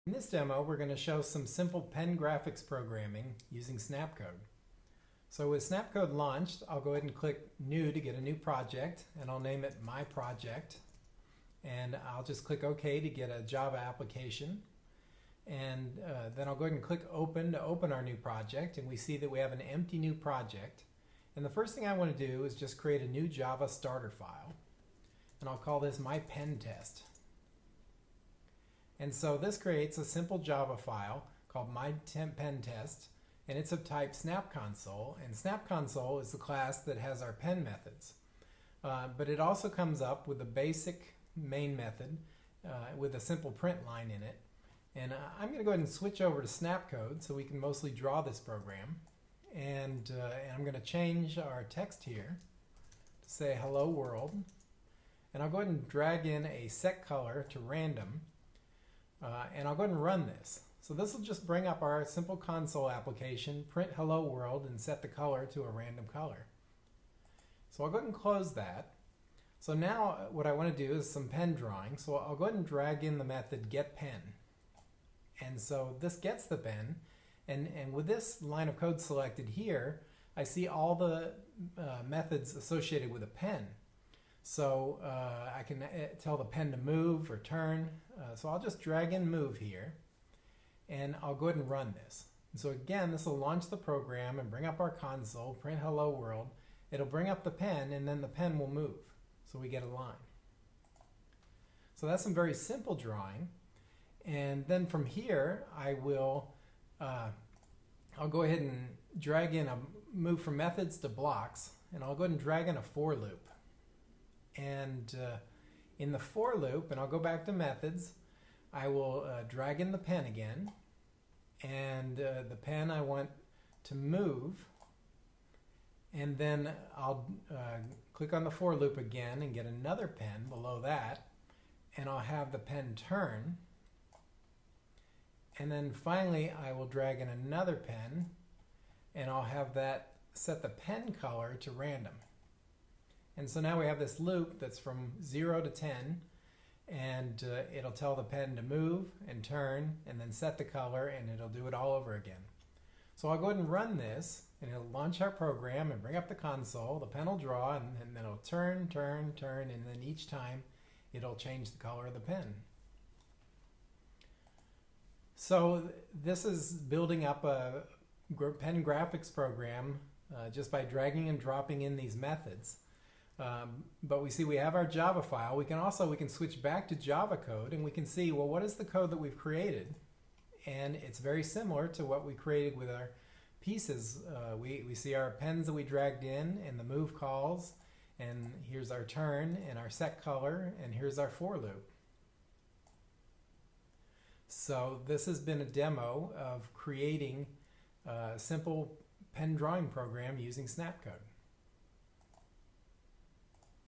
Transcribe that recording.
In this demo, we're going to show some simple pen graphics programming using SnapCode. So with SnapCode launched, I'll go ahead and click New to get a new project, and I'll name it My Project. And I'll just click OK to get a Java application. And then I'll go ahead and click Open to open our new project, and we see that we have an empty new project. And the first thing I want to do is just create a new Java starter file. And I'll call this My Pen Test. And so this creates a simple Java file called My Pen Test, and it's of type SnapConsole, and SnapConsole is the class that has our pen methods. But it also comes up with a basic main method with a simple print line in it. And I'm going to go ahead and switch over to SnapCode so we can mostly draw this program. And I'm going to change our text here to say Hello World. And I'll go ahead and drag in a set color to random. And I'll go ahead and run this. So this will just bring up our simple console application, print Hello World, and set the color to a random color. So I'll go ahead and close that. So now what I want to do is some pen drawing. So I'll go ahead and drag in the method getPen. And so this gets the pen. And with this line of code selected here, I see all the methods associated with a pen. So I can tell the pen to move or turn. So I'll just drag in move here, and I'll go ahead and run this. And so again, this will launch the program and bring up our console, print Hello World. It'll bring up the pen, and then the pen will move. So we get a line. So that's some very simple drawing. And then from here, I'll go ahead and drag in a move from methods to blocks, and I'll go ahead and drag in a for loop. And in the for loop, and I'll go back to methods, I will drag in the pen again, and the pen I want to move, and then I'll click on the for loop again and get another pen below that, and I'll have the pen turn, and then finally I will drag in another pen, and I'll have that set the pen color to random. And so now we have this loop that's from 0 to 10, and it'll tell the pen to move and turn and then set the color, and it'll do it all over again. So I'll go ahead and run this, and it'll launch our program and bring up the console. The pen will draw, and then it'll turn, turn, turn, and then each time it'll change the color of the pen. So this is building up a pen graphics program just by dragging and dropping in these methods. But we see we have our Java file. We can switch back to Java code, and we can see, well, what is the code that we've created? And it's very similar to what we created with our pieces. We see our pens that we dragged in and the move calls, and here's our turn and our set color, and here's our for loop. So this has been a demo of creating a simple pen drawing program using SnapCode.